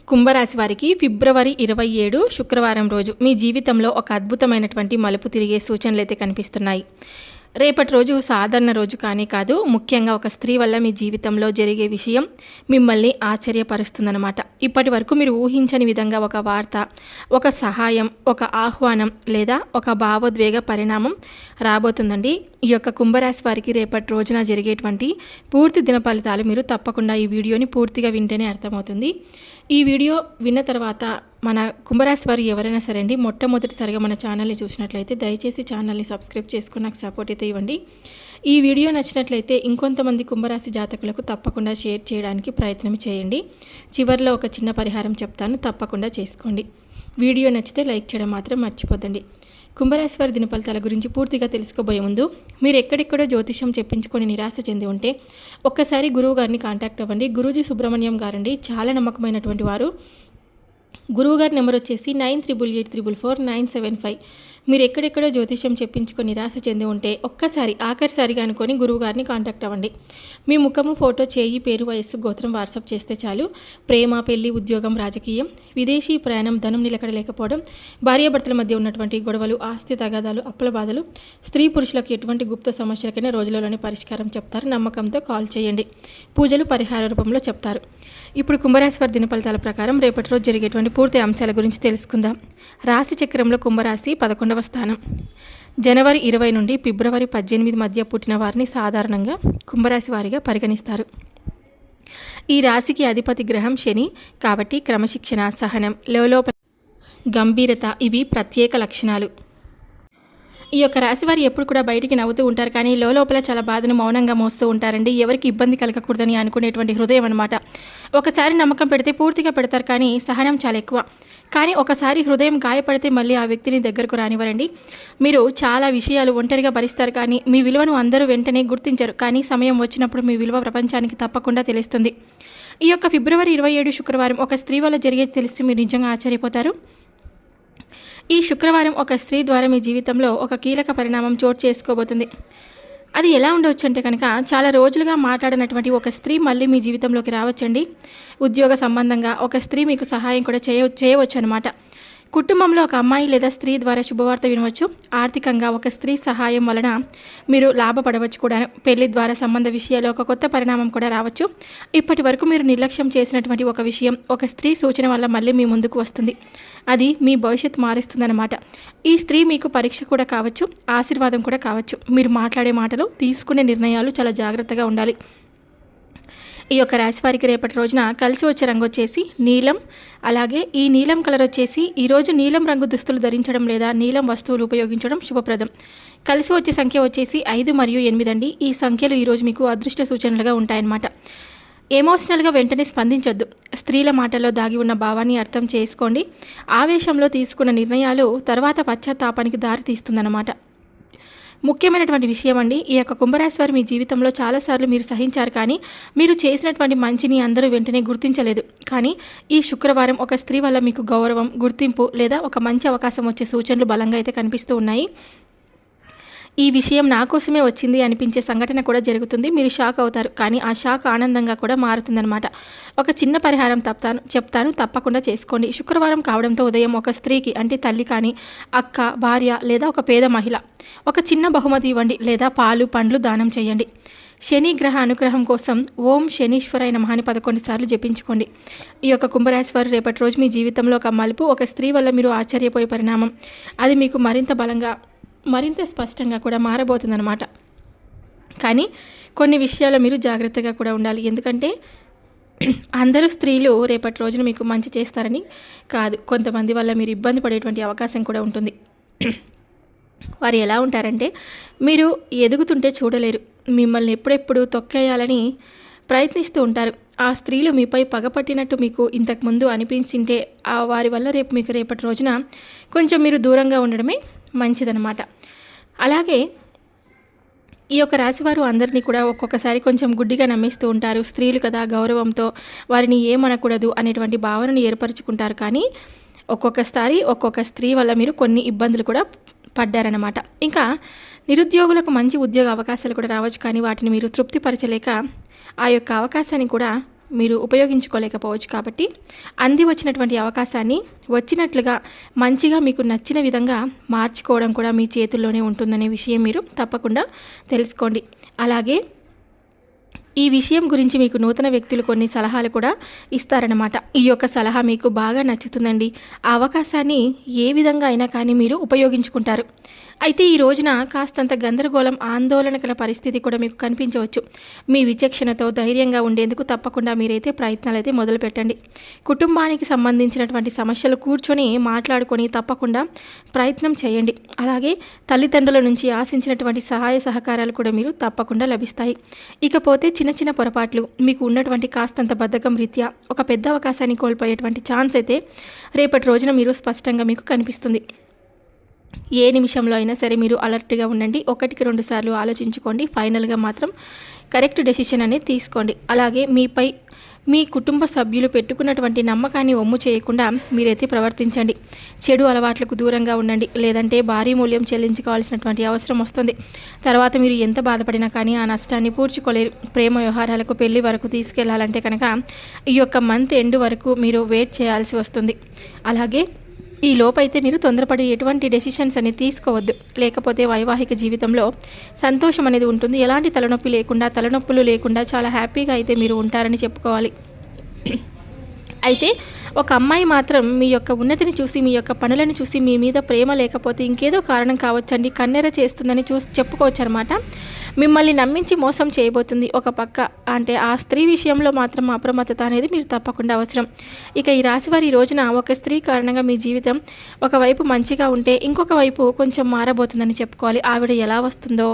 కుంభరాశి వారికి ఫిబ్రవరి 27 శుక్రవారం రోజు మీ జీవితంలో ఒక అద్భుతమైనటువంటి మలుపు తిరిగే సూచనలు అయితే కనిపిస్తున్నాయి. రేపటి రోజు సాధారణ రోజు కానీ కాదు. ముఖ్యంగా ఒక స్త్రీ వల్ల మీ జీవితంలో జరిగే విషయం మిమ్మల్ని ఆశ్చర్యపరుస్తుందన్నమాట. ఇప్పటి వరకు మీరు ఊహించని విధంగా ఒక వార్త, ఒక సహాయం, ఒక ఆహ్వానం లేదా ఒక భావోద్వేగ పరిణామం రాబోతుందండి. ఈ యొక్క కుంభరాశి వారికి రేపటి రోజున జరిగేటువంటి పూర్తి దిన ఫలితాలు మీరు తప్పకుండా ఈ వీడియోని పూర్తిగా వింటేనే అర్థమవుతుంది. ఈ వీడియో విన్న తర్వాత మన కుంభరాశి వారు ఎవరైనా సరే అండి మొట్టమొదటిసారిగా మన ఛానల్ని చూసినట్లయితే దయచేసి ఛానల్ని సబ్స్క్రైబ్ చేసుకుని నాకు సపోర్ట్ అయితే ఇవ్వండి. ఈ వీడియో నచ్చినట్లయితే ఇంకొంతమంది కుంభరాశి జాతకులకు తప్పకుండా షేర్ చేయడానికి ప్రయత్నం చేయండి. చివరిలో ఒక చిన్న పరిహారం చెప్తాను, తప్పకుండా చేసుకోండి. వీడియో నచ్చితే లైక్ చేయడం మాత్రం మర్చిపోద్దండి. కుంభరాశి వారి దిన ఫలితాల గురించి పూర్తిగా తెలుసుకోబోయే ముందు మీరు ఎక్కడెక్కడో జ్యోతిషం చెప్పించుకొని నిరాశ చెంది ఉంటే ఒక్కసారి గురువు గారిని కాంటాక్ట్ అవ్వండి. గురూజీ సుబ్రహ్మణ్యం గారండి, చాలా నమ్మకమైనటువంటి వారు. గురువు గారి నెంబర్ వచ్చేసి 9888444975. మీరు ఎక్కడెక్కడో జ్యోతిష్యం చెప్పించుకొని నిరాశ చెంది ఉంటే ఒక్కసారి ఆఖరిసారిగా అనుకొని గురువు గారిని కాంటాక్ట్ అవ్వండి. మీ ముఖము, ఫోటో, చేయి, పేరు, వయస్సు, గోత్రం వాట్సాప్ చేస్తే చాలు. ప్రేమ, పెళ్లి, ఉద్యోగం, రాజకీయం, విదేశీ ప్రయాణం, ధనం నిలకడ లేకపోవడం, భార్యాభర్తల మధ్య ఉన్నటువంటి గొడవలు, ఆస్తి తగాదాలు, అప్పుల బాధలు, స్త్రీ పురుషులకు ఎటువంటి గుప్త సమస్యలకైనా రోజులలోనే పరిష్కారం చెప్తారు. నమ్మకంతో కాల్ చేయండి. పూజలు పరిహార రూపంలో చెప్తారు. ఇప్పుడు కుంభరాశి వారి దిన ఫలితాల ప్రకారం రేపటి రోజు జరిగేటువంటి పూర్తి అంశాల గురించి తెలుసుకుందాం. రాశి చక్రంలో కుంభరాశి 11వ స్థానం. జనవరి 20 నుండి ఫిబ్రవరి 18 మధ్య పుట్టిన వారిని సాధారణంగా కుంభరాశి వారిగా పరిగణిస్తారు. ఈ రాశికి అధిపతి గ్రహం శని కాబట్టి క్రమశిక్షణ, సహనం, లోపల గంభీరత ఇవి ప్రత్యేక లక్షణాలు. ఈ యొక్క రాశి వారు ఎప్పుడు కూడా బయటికి నవ్వుతూ ఉంటారు, కానీ లోపల చాలా బాధను మౌనంగా మోస్తూ ఉంటారండి. ఎవరికి ఇబ్బంది కలగకూడదని అనుకునేటువంటి హృదయం అనమాట. ఒకసారి నమ్మకం పెడితే పూర్తిగా పెడతారు, కానీ సహనం చాలా ఎక్కువ. కానీ ఒకసారి హృదయం గాయపడితే మళ్ళీ ఆ వ్యక్తిని దగ్గరకు రానివ్వరండి. మీరు చాలా విషయాలు ఒంటరిగా భరిస్తారు, కానీ మీ విలువను అందరూ వెంటనే గుర్తించరు. కానీ సమయం వచ్చినప్పుడు మీ విలువ ప్రపంచానికి తప్పకుండా తెలుస్తుంది. ఈ యొక్క ఫిబ్రవరి 27 శుక్రవారం ఒక స్త్రీ వల్ల జరిగేది తెలిస్తే మీరు నిజంగా ఆశ్చర్యపోతారు. ఈ శుక్రవారం ఒక స్త్రీ ద్వారా మీ జీవితంలో ఒక కీలక పరిణామం చోటు చేసుకోబోతుంది. అది ఎలా ఉండవచ్చు అంటే కనుక, చాలా రోజులుగా మాట్లాడినటువంటి ఒక స్త్రీ మళ్ళీ మీ జీవితంలోకి రావచ్చండి. ఉద్యోగ సంబంధంగా ఒక స్త్రీ మీకు సహాయం కూడా చేయవచ్చు అనమాట. కుటుంబంలో ఒక అమ్మాయి లేదా స్త్రీ ద్వారా శుభవార్త వినవచ్చు. ఆర్థికంగా ఒక స్త్రీ సహాయం వలన మీరు లాభపడవచ్చు కూడా. పెళ్లి ద్వారా సంబంధ విషయాల్లో ఒక కొత్త పరిణామం కూడా రావచ్చు. ఇప్పటి వరకు మీరు నిర్లక్ష్యం చేసినటువంటి ఒక విషయం ఒక స్త్రీ సూచన వల్ల మళ్ళీ మీ ముందుకు వస్తుంది. అది మీ భవిష్యత్తు మారుస్తుందన్నమాట. ఈ స్త్రీ మీకు పరీక్ష కూడా కావచ్చు, ఆశీర్వాదం కూడా కావచ్చు. మీరు మాట్లాడే మాటలు, తీసుకునే నిర్ణయాలు చాలా జాగ్రత్తగా ఉండాలి. ఈ యొక్క రాశి వారికి రేపటి రోజున కలిసి వచ్చే రంగు వచ్చేసి నీలం. అలాగే ఈ నీలం కలర్ వచ్చేసి ఈరోజు నీలం రంగు దుస్తులు ధరించడం లేదా నీలం వస్తువులు ఉపయోగించడం శుభప్రదం. కలిసి వచ్చే సంఖ్య వచ్చేసి 5 మరియు 8 అండి. ఈ సంఖ్యలు ఈరోజు మీకు అదృష్ట సూచనలుగా ఉంటాయన్నమాట. ఎమోషనల్గా వెంటనే స్పందించొద్దు. స్త్రీల మాటల్లో దాగి ఉన్న భావాన్ని అర్థం చేసుకోండి. ఆవేశంలో తీసుకున్న నిర్ణయాలు తర్వాత పశ్చాత్తాపానికి దారి తీస్తుందన్నమాట. ముఖ్యమైనటువంటి విషయం అండి, ఈ యొక్క కుంభరాశి వారు మీ జీవితంలో చాలాసార్లు మీరు సహించారు, కానీ మీరు చేసినటువంటి మంచిని అందరూ వెంటనే గుర్తించలేదు. కానీ ఈ శుక్రవారం ఒక స్త్రీ వల్ల మీకు గౌరవం, గుర్తింపు లేదా ఒక మంచి అవకాశం వచ్చే సూచనలు బలంగా అయితే కనిపిస్తూ ఉన్నాయి. ఈ విషయం నా కోసమే వచ్చింది అనిపించే సంఘటన కూడా జరుగుతుంది. మీరు షాక్ అవుతారు, కానీ ఆ షాక్ ఆనందంగా కూడా మారుతుందన్నమాట. ఒక చిన్న పరిహారం చెప్తాను, తప్పకుండా చేసుకోండి. శుక్రవారం కావడంతో ఉదయం ఒక స్త్రీకి అంటే తల్లి కానీ, అక్క, భార్య లేదా ఒక పేద మహిళ ఒక చిన్న బహుమతి ఇవ్వండి లేదా పాలు, పండ్లు దానం చేయండి. శని గ్రహ అనుగ్రహం కోసం ఓం శనీశ్వరాయ నమః అని 11 సార్లు జపించుకోండి. ఈ యొక్క కుంభరాశి వారు రేపటి రోజు మీ జీవితంలో ఒక మలుపు, ఒక స్త్రీ వల్ల మీరు ఆశ్చర్యపోయే పరిణామం, అది మీకు మరింత బలంగా, మరింత స్పష్టంగా కూడా మారబోతుందన్నమాట. కానీ కొన్ని విషయాల్లో మీరు జాగ్రత్తగా కూడా ఉండాలి. ఎందుకంటే అందరూ స్త్రీలు రేపటి రోజున మీకు మంచి చేస్తారని కాదు, కొంతమంది వల్ల మీరు ఇబ్బంది పడేటువంటి అవకాశం కూడా ఉంటుంది. వారు ఎలా ఉంటారంటే, మీరు ఎదుగుతుంటే చూడలేరు, మిమ్మల్ని ఎప్పుడెప్పుడు తొక్కేయాలని ప్రయత్నిస్తూ ఉంటారు. ఆ స్త్రీలు మీపై పగపట్టినట్టు మీకు ఇంతకుముందు అనిపించింటే వారి వల్ల రేపటి రోజున కొంచెం మీరు దూరంగా ఉండడమే మంచిదన్నమాట. అలాగే ఈ యొక్క రాశివారు అందరినీ కూడా ఒక్కొక్కసారి కొంచెం గుడ్డిగా నమ్మిస్తూ ఉంటారు. స్త్రీలు కదా, గౌరవంతో వారిని ఏమనకూడదు అనేటువంటి భావనను ఏర్పరచుకుంటారు. కానీ ఒక్కొక్కసారి ఒక్కొక్క స్త్రీ వల్ల మీరు కొన్ని ఇబ్బందులు కూడా పడ్డారన్నమాట. ఇంకా నిరుద్యోగులకు మంచి ఉద్యోగ అవకాశాలు కూడా రావచ్చు, కానీ వాటిని మీరు తృప్తిపరచలేక ఆ యొక్క అవకాశాన్ని కూడా మీరు ఉపయోగించుకోలేకపోవచ్చు. కాబట్టి అంది వచ్చినటువంటి అవకాశాన్ని వచ్చినట్లుగా మంచిగా మీకు నచ్చిన విధంగా మార్చుకోవడం కూడా మీ చేతుల్లోనే ఉంటుందనే విషయం మీరు తప్పకుండా తెలుసుకోండి. అలాగే ఈ విషయం గురించి మీకు నూతన వ్యక్తులు కొన్ని సలహాలు కూడా ఇస్తారన్నమాట. ఈ యొక్క సలహా మీకు బాగా నచ్చుతుందండి. ఆ అవకాశాన్ని ఏ విధంగా అయినా కానీ మీరు ఉపయోగించుకుంటారు. అయితే ఈ రోజున కాస్తంత గందరగోళం, ఆందోళన గల పరిస్థితి కూడా మీకు కనిపించవచ్చు. మీ విచక్షణతో ధైర్యంగా ఉండేందుకు తప్పకుండా మీరైతే ప్రయత్నాలైతే మొదలుపెట్టండి. కుటుంబానికి సంబంధించినటువంటి సమస్యలు కూర్చొని మాట్లాడుకొని తప్పకుండా ప్రయత్నం చేయండి. అలాగే తల్లిదండ్రుల నుంచి ఆశించినటువంటి సహాయ సహకారాలు కూడా మీరు తప్పకుండా లభిస్తాయి. ఇకపోతే చిన్న చిన్న పొరపాట్లు, మీకు ఉన్నటువంటి కాస్తంత బద్ధకం రీత్యా ఒక పెద్ద అవకాశాన్ని కోల్పోయేటువంటి ఛాన్స్ అయితే రేపటి రోజున మీరు స్పష్టంగా మీకు కనిపిస్తుంది. ఏ నిమిషంలో అయినా సరే మీరు అలర్ట్గా ఉండండి. 1-2 సార్లు ఆలోచించుకోండి. ఫైనల్గా మాత్రం కరెక్ట్ డెసిషన్ అనేది తీసుకోండి. అలాగే మీపై మీ కుటుంబ సభ్యులు పెట్టుకున్నటువంటి నమ్మకాన్ని ఒమ్ము చేయకుండా మీరైతే ప్రవర్తించండి. చెడు అలవాట్లకు దూరంగా ఉండండి. లేదంటే భారీ మూల్యం చెల్లించుకోవాల్సినటువంటి అవసరం వస్తుంది. తర్వాత మీరు ఎంత బాధపడినా కానీ ఆ నష్టాన్ని పూడ్చుకోలేరు. ప్రేమ వ్యవహారాలకు పెళ్లి వరకు తీసుకెళ్లాలంటే కనుక ఈ యొక్క మంత్ ఎండ్ వరకు మీరు వెయిట్ చేయాల్సి వస్తుంది. అలాగే ఈ లోపైతే మీరు తొందరపడి ఎటువంటి డెసిషన్స్ అనేది తీసుకోవద్దు. లేకపోతే వైవాహిక జీవితంలో సంతోషం అనేది ఉంటుంది. ఎలాంటి తలనొప్పులు లేకుండా చాలా హ్యాపీగా అయితే మీరు ఉంటారని చెప్పుకోవాలి. అయితే ఒక అమ్మాయి మాత్రం మీ యొక్క ఉన్నతిని చూసి, మీ యొక్క పనులను చూసి మీ మీద ప్రేమ లేకపోతే ఇంకేదో కారణం కావచ్చండి, కన్నెర చేస్తుందని చెప్పుకోవచ్చు అనమాట. మిమ్మల్ని నమ్మించి మోసం చేయబోతుంది. ఒక పక్క అంటే ఆ స్త్రీ విషయంలో మాత్రం అప్రమత్తత అనేది మీరు తప్పకుండా అవసరం. ఇక ఈ రాశివారి ఈ రోజున ఒక స్త్రీ కారణంగా మీ జీవితం ఒకవైపు మంచిగా ఉంటే ఇంకొక వైపు కొంచెం మారబోతుందని చెప్పుకోవాలి. ఆవిడ ఎలా వస్తుందో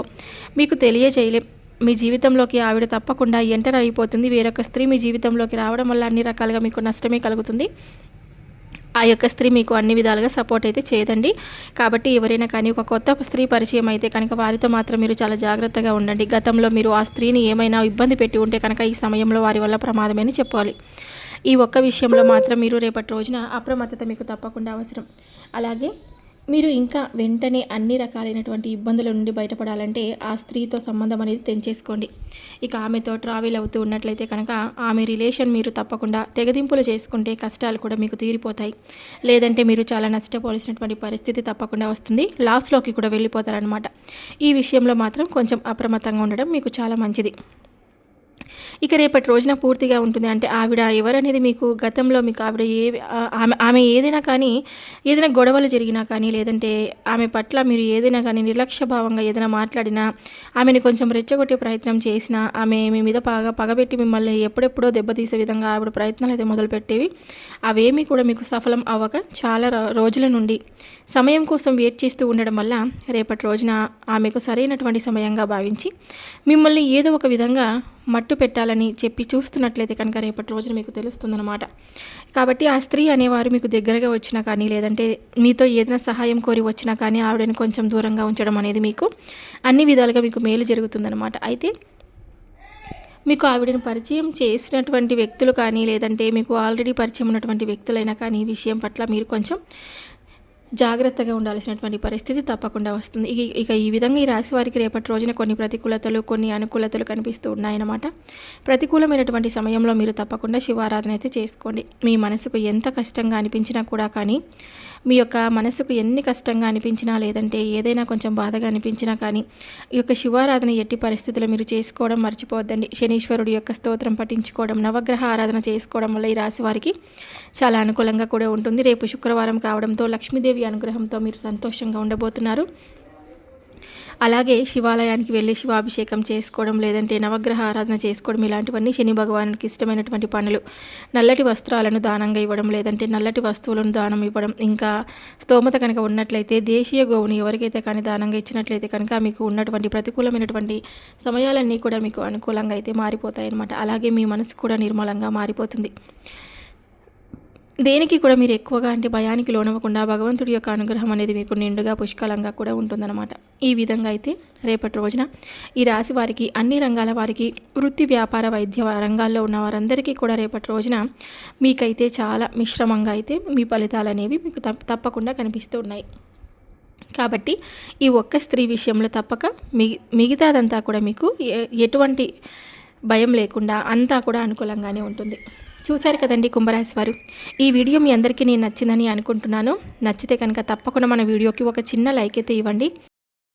మీకు తెలియజేయలేం. మీ జీవితంలోకి ఆవిడ తప్పకుండా ఎంటర్ అయిపోతుంది. వేరొక స్త్రీ మీ జీవితంలోకి రావడం వల్ల అన్ని రకాలుగా మీకు నష్టమే కలుగుతుంది. ఆ యొక్క స్త్రీ మీకు అన్ని విధాలుగా సపోర్ట్ అయితే చేయదండి. కాబట్టి ఎవరైనా కానీ ఒక కొత్త స్త్రీ పరిచయం అయితే కనుక వారితో మాత్రం మీరు చాలా జాగ్రత్తగా ఉండండి. గతంలో మీరు ఆ స్త్రీని ఏమైనా ఇబ్బంది పెట్టి ఉంటే కనుక ఈ సమయంలో వారి వల్ల ప్రమాదమని చెప్పాలి. ఈ ఒక్క విషయంలో మాత్రం మీరు రేపటి రోజున అప్రమత్తత మీకు తప్పకుండా అవసరం. అలాగే మీరు ఇంకా వెంటనే అన్ని రకాలైనటువంటి ఇబ్బందుల నుండి బయటపడాలంటే ఆ స్త్రీతో సంబంధం అనేది తెంచేసుకోండి. ఇక ఆమెతో ట్రావెల్ అవుతూ ఉన్నట్లయితే కనుక ఆమె రిలేషన్ మీరు తప్పకుండా తెగదింపులు చేసుకుంటే కష్టాలు కూడా మీకు తీరిపోతాయి. లేదంటే మీరు చాలా నష్టపోవాల్సినటువంటి పరిస్థితి తప్పకుండా వస్తుంది. లాస్లోకి కూడా వెళ్ళిపోతారనమాట. ఈ విషయంలో మాత్రం కొంచెం అప్రమత్తంగా ఉండడం మీకు చాలా మంచిది. ఇక రేపటి రోజున పూర్తిగా ఉంటుంది. అంటే ఆవిడ ఎవరనేది మీకు గతంలో మీకు ఆవిడ ఆమె ఏదైనా కానీ ఏదైనా గొడవలు జరిగినా కానీ లేదంటే ఆమె పట్ల మీరు ఏదైనా కానీ నిర్లక్ష్య భావంగా ఏదైనా మాట్లాడినా, ఆమెను కొంచెం రెచ్చగొట్టే ప్రయత్నం చేసినా, ఆమె మీ మీద పగబెట్టి మిమ్మల్ని ఎప్పుడెప్పుడో దెబ్బతీసే విధంగా ఆవిడ ప్రయత్నాలు అయితే మొదలుపెట్టేవి. అవేమీ కూడా మీకు సఫలం అవ్వక చాలా రోజుల నుండి సమయం కోసం వెయిట్ చేస్తూ ఉండడం వల్ల రేపటి రోజున ఆమెకు సరైనటువంటి సమయంగా భావించి మిమ్మల్ని ఏదో ఒక విధంగా మట్టు పెట్టాలని చెప్పి చూస్తున్నట్లయితే కనుక రేపటి రోజున మీకు తెలుస్తుందన్నమాట. కాబట్టి ఆ స్త్రీ అనేవారు మీకు దగ్గరగా వచ్చినా కానీ లేదంటే మీతో ఏదైనా సహాయం కోరి వచ్చినా కానీ ఆవిడని కొంచెం దూరంగా ఉంచడం అనేది మీకు అన్ని విధాలుగా మీకు మేలు జరుగుతుందన్నమాట. అయితే మీకు ఆవిడని పరిచయం చేసినటువంటి వ్యక్తులు కానీ లేదంటే మీకు ఆల్రెడీ పరిచయం ఉన్నటువంటి వ్యక్తులైనా కానీ ఈ విషయం పట్ల మీరు కొంచెం జాగ్రత్తగా ఉండాల్సినటువంటి పరిస్థితి తప్పకుండా వస్తుంది. ఇక ఈ విధంగా ఈ రాశి వారికి రేపటి రోజున కొన్ని ప్రతికూలతలు కొన్ని అనుకూలతలు కనిపిస్తూ ఉన్నాయన్నమాట. ప్రతికూలమైనటువంటి సమయంలో మీరు తప్పకుండా శివారాధన అయితే చేసుకోండి. మీ మనసుకు ఎంత కష్టంగా అనిపించినా కూడా కానీ మీ యొక్క మనసుకు ఎన్ని కష్టంగా అనిపించినా లేదంటే ఏదైనా కొంచెం బాధగా అనిపించినా కానీ ఈ యొక్క శివారాధన ఎట్టి పరిస్థితుల్లో మీరు చేసుకోవడం మర్చిపోవద్దండి. శనీశ్వరుడి యొక్క స్తోత్రం పఠించుకోవడం, నవగ్రహ ఆరాధన చేసుకోవడం వల్ల ఈ రాశి వారికి చాలా అనుకూలంగా కూడా ఉంటుంది. రేపు శుక్రవారం కావడంతో లక్ష్మీదేవి అనుగ్రహంతో మీరు సంతోషంగా ఉండబోతున్నారు. అలాగే శివాలయానికి వెళ్ళి శివాభిషేకం చేసుకోవడం లేదంటే నవగ్రహ ఆరాధన చేసుకోవడం ఇలాంటివన్నీ శని భగవానుడికి ఇష్టమైనటువంటి పనులు. నల్లటి వస్త్రాలను దానంగా ఇవ్వడం లేదంటే నల్లటి వస్తువులను దానం ఇవ్వడం, ఇంకా స్తోమత కనుక ఉన్నట్లయితే దేశీయ గోవుని ఎవరికైతే కానీ దానంగా ఇచ్చినట్లయితే కనుక మీకు ఉన్నటువంటి ప్రతికూలమైనటువంటి సమయాలన్నీ కూడా మీకు అనుకూలంగా అయితే మారిపోతాయి అన్నమాట. అలాగే మీ మనసు కూడా నిర్మలంగా మారిపోతుంది. దేనికి కూడా మీరు ఎక్కువగా అంటే భయానికి లోనవ్వకుండా భగవంతుడి యొక్క అనుగ్రహం అనేది మీకు నిండుగా పుష్కలంగా కూడా ఉంటుందన్నమాట. ఈ విధంగా అయితే రేపటి రోజున ఈ రాశి వారికి అన్ని రంగాల వారికి వృత్తి వ్యాపార వైద్య రంగాల్లో ఉన్న వారందరికీ కూడా రేపటి రోజున మీకైతే చాలా మిశ్రమంగా అయితే మీ ఫలితాలు అనేవి మీకు తప్పకుండా కనిపిస్తూ ఉన్నాయి. కాబట్టి ఈ ఒక్క స్త్రీ విషయంలో తప్పక మిగతాదంతా కూడా మీకు ఎటువంటి భయం లేకుండా అంతా కూడా అనుకూలంగానే ఉంటుంది. చూశారు కదండి కుంభరాశి వారు. ఈ వీడియో మీ అందరికీ నేను నచ్చిందని అనుకుంటున్నాను. నచ్చితే కనుక తప్పకుండా మన వీడియోకి ఒక చిన్న లైక్ అయితే ఇవ్వండి.